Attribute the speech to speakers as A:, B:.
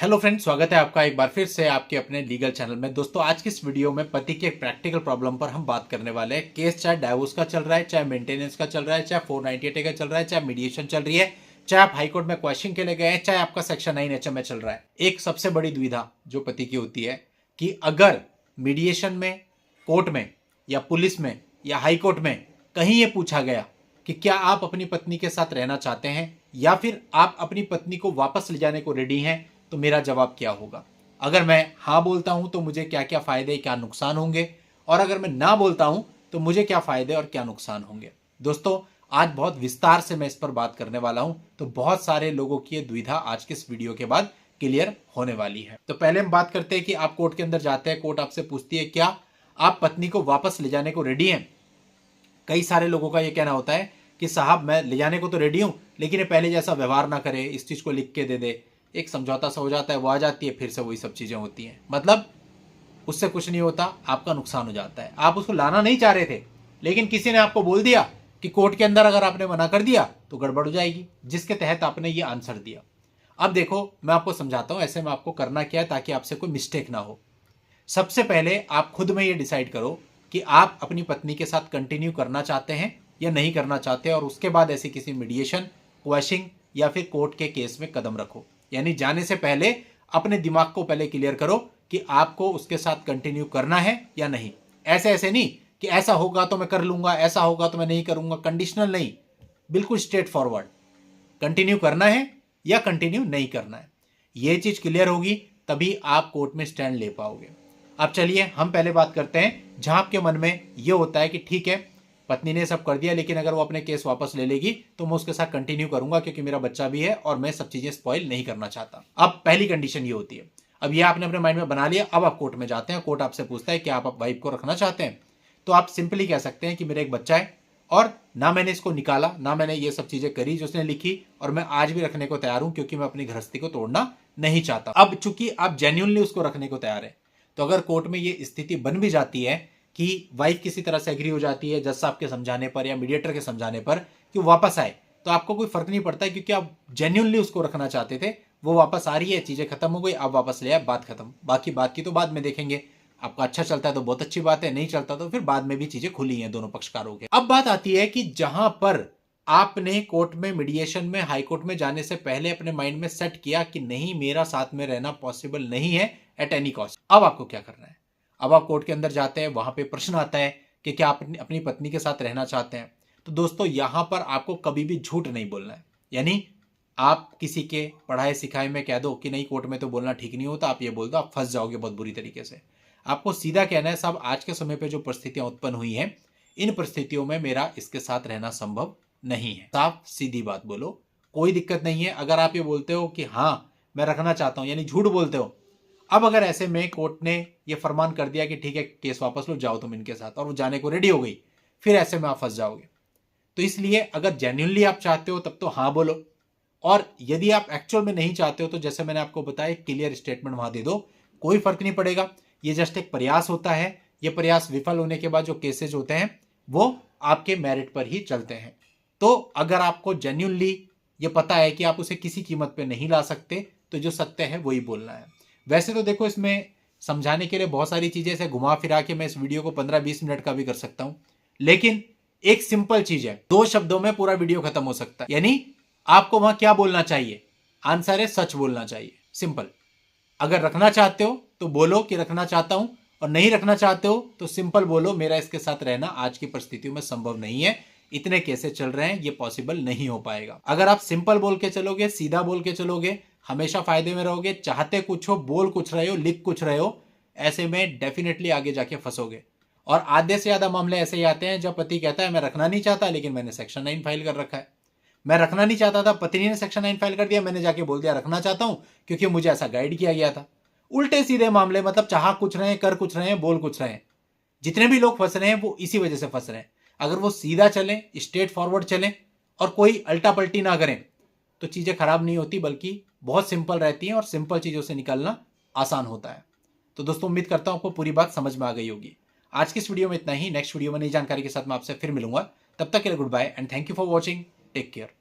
A: Hello friends, स्वागत है आपका एक बार फिर से आपके अपने लीगल चैनल में। दोस्तों, आज की इस वीडियो में पति के एक प्रैक्टिकल प्रॉब्लम पर हम बात करने वाले हैं। केस चाहे डाइवोर्स का चल रहा है, चाहे मेंटेनेंस का चल रहा है, चाहे 498 का चल रहा है, चाहे मीडिएशन चल रही है, चाहे आप हाईकोर्ट में क्वेश्चन के लिए गए हैं, चाहे आपका सेक्शन 9 HM में चल रहा है। एक सबसे बड़ी दुविधा जो पति की होती है कि अगर मीडिएशन में, कोर्ट में या पुलिस में या हाईकोर्ट में कहीं ये पूछा गया कि क्या आप अपनी पत्नी के साथ रहना चाहते हैं या फिर आप अपनी पत्नी को वापस ले जाने को रेडी हैं, तो मेरा जवाब क्या होगा। अगर मैं हाँ बोलता हूं तो मुझे क्या क्या फायदे क्या नुकसान होंगे, और अगर मैं ना बोलता हूं तो मुझे क्या फायदे और क्या नुकसान होंगे। दोस्तों, आज बहुत विस्तार से मैं इस पर बात करने वाला हूं, तो बहुत सारे लोगों की ये दुविधा आज के इस वीडियो के बाद क्लियर होने वाली है। तो पहले हम बात करते हैं कि आप कोर्ट के अंदर जाते हैं, कोर्ट आपसे पूछती है क्या आप पत्नी को वापस ले जाने को रेडी हैं। कई सारे लोगों का ये कहना होता है कि साहब मैं ले जाने को तो रेडी हूं, लेकिन ये पहले जैसा व्यवहार ना करे, इस चीज को लिख के दे दे। एक समझौता सा हो जाता है, वो आ जाती है, फिर से वही सब चीजें होती हैं। मतलब उससे कुछ नहीं होता, आपका नुकसान हो जाता है। आप उसको लाना नहीं चाह रहे थे, लेकिन किसी ने आपको बोल दिया कि कोर्ट के अंदर अगर आपने मना कर दिया तो गड़बड़ हो जाएगी, जिसके तहत आपने ये आंसर दिया। अब देखो, मैं आपको समझाता हूं ऐसे में आपको करना क्या है ताकि आपसे कोई मिस्टेक ना हो। सबसे पहले आप खुद में ये डिसाइड करो कि आप अपनी पत्नी के साथ कंटिन्यू करना चाहते हैं या नहीं करना चाहते, और उसके बाद ऐसे किसी मीडिएशन, क्वेश्चन या फिर कोर्ट के केस में कदम रखो। यानी जाने से पहले अपने दिमाग को पहले क्लियर करो कि आपको उसके साथ कंटिन्यू करना है या नहीं। ऐसे ऐसे नहीं कि ऐसा होगा तो मैं कर लूंगा, ऐसा होगा तो मैं नहीं करूंगा, कंडीशनल नहीं, बिल्कुल स्ट्रेट फॉरवर्ड। कंटिन्यू करना है या कंटिन्यू नहीं करना है, यह चीज क्लियर होगी तभी आप कोर्ट में स्टैंड ले पाओगे। अब चलिए हम पहले बात करते हैं जहां आपके मन में यह होता है कि ठीक है, पत्नी ने सब कर दिया, लेकिन अगर वो अपने केस वापस ले लेगी तो मैं उसके साथ कंटिन्यू करूंगा क्योंकि मेरा बच्चा भी है और मैं सब चीजें स्पॉइल नहीं करना चाहता। अब पहली कंडीशन ये होती है, अब ये आपने अपने माइंड में बना लिया। अब आप कोर्ट में जाते हैं, कोर्ट आपसे पूछता है कि आप वाइफ को रखना चाहते हैं, तो आप सिंपली कह सकते हैं कि मेरा एक बच्चा है और ना मैंने इसको निकाला, ना मैंने ये सब चीजें करी जो उसने लिखी, और मैं आज भी रखने को तैयार हूं क्योंकि मैं अपनी गृहस्थी को तोड़ना नहीं चाहता। अब चूंकि आप जेन्युइनली उसको रखने को तैयार है, तो अगर कोर्ट में ये स्थिति बन भी जाती है कि वाइफ किसी तरह से एग्री हो जाती है जज साहब के समझाने पर या मीडिएटर के समझाने पर कि वो वापस आए, तो आपको कोई फर्क नहीं पड़ता क्योंकि आप जेन्युइनली उसको रखना चाहते थे। वो वापस आ रही है, चीजें खत्म हो गई, आप वापस ले आए, बात खत्म। बाकी बात की तो बाद में देखेंगे। आपका अच्छा चलता है तो बहुत अच्छी बात है, नहीं चलता तो फिर बाद में भी चीजें खुली हैं दोनों पक्षकारों के। अब बात आती है कि जहां पर आपने कोर्ट में, मीडिएशन में, हाईकोर्ट में जाने से पहले अपने माइंड में सेट किया कि नहीं, मेरा साथ में रहना पॉसिबल नहीं है एट एनी कॉस्ट। अब आपको क्या करना है। अब आप कोर्ट के अंदर जाते हैं, वहां पे प्रश्न आता है कि क्या आप अपनी पत्नी के साथ रहना चाहते हैं। तो दोस्तों, यहां पर आपको कभी भी झूठ नहीं बोलना है। यानी आप किसी के पढ़ाए सिखाए में कह दो कि नहीं कोर्ट में तो बोलना ठीक नहीं होता, आप ये बोल दो, आप फंस जाओगे बहुत बुरी तरीके से। आपको सीधा कहना है, साहब आज के समय पे जो परिस्थितियां उत्पन्न हुई हैं, इन परिस्थितियों में मेरा इसके साथ रहना संभव नहीं है। साफ सीधी बात बोलो, कोई दिक्कत नहीं है। अगर आप ये बोलते हो कि हाँ मैं रखना चाहता हूं, यानी झूठ बोलते हो। अब अगर ऐसे में कोर्ट ने ये फरमान कर दिया कि ठीक है केस वापस लो, जाओ तुम इनके साथ, और वो जाने को रेडी हो गई, फिर ऐसे में आप फंस जाओगे। तो इसलिए अगर जेन्युइनली आप चाहते हो तब तो हाँ बोलो, और यदि आप एक्चुअल में नहीं चाहते हो तो जैसे मैंने आपको बताया, क्लियर स्टेटमेंट वहां दे दो, कोई फर्क नहीं पड़ेगा। ये जस्ट एक प्रयास होता है, ये प्रयास विफल होने के बाद जो केसेज होते हैं वो आपके मेरिट पर ही चलते हैं। तो अगर आपको जेन्युइनली ये पता है कि आप उसे किसी कीमत पे नहीं ला सकते, तो जो सत्य है वही बोलना है। वैसे तो देखो, इसमें समझाने के लिए बहुत सारी चीजें से घुमा फिरा के मैं इस वीडियो को 15-20 मिनट का भी कर सकता हूं, लेकिन एक सिंपल चीज है, 2 शब्दों में पूरा वीडियो खत्म हो सकता है। यानी आपको वहां क्या बोलना चाहिए, आंसर है सच बोलना चाहिए, सिंपल। अगर रखना चाहते हो तो बोलो कि रखना चाहता हूं, और नहीं रखना चाहते हो तो सिंपल बोलो मेरा इसके साथ रहना आज की परिस्थितियों में संभव नहीं है, इतने केसेस चल रहे हैं, ये पॉसिबल नहीं हो पाएगा। अगर आप सिंपल बोल के चलोगे, सीधा बोल के चलोगे, हमेशा फायदे में रहोगे। चाहते कुछ हो, बोल कुछ रहे हो, लिख कुछ रहे हो, ऐसे में डेफिनेटली आगे जाके फंसोगे। और आधे से ज्यादा मामले ऐसे ही आते हैं जब पति कहता है मैं रखना नहीं चाहता, लेकिन मैंने सेक्शन 9 फाइल कर रखा है। मैं रखना नहीं चाहता था, पत्नी ने सेक्शन 9 फाइल कर दिया, मैंने जाके बोल दिया रखना चाहता हूं क्योंकि मुझे ऐसा गाइड किया गया था। उल्टे सीधे मामले, मतलब चाह कुछ रहे हैं, कर कुछ रहे हैं, बोल कुछ रहे हैं। जितने भी लोग फंस रहे हैं वो इसी वजह से फंस रहे हैं। अगर वो सीधा चले, स्ट्रेट फॉरवर्ड चले और कोई अल्टा पल्टी ना करें, तो चीजें खराब नहीं होती, बल्कि बहुत सिंपल रहती हैं, और सिंपल चीजों से निकलना आसान होता है। तो दोस्तों, उम्मीद करता हूं आपको पूरी बात समझ में आ गई होगी। आज की इस वीडियो में इतना ही। नेक्स्ट वीडियो में नई जानकारी के साथ मैं आपसे फिर मिलूंगा। तब तक के लिए goodbye and thank you for watching. Take care.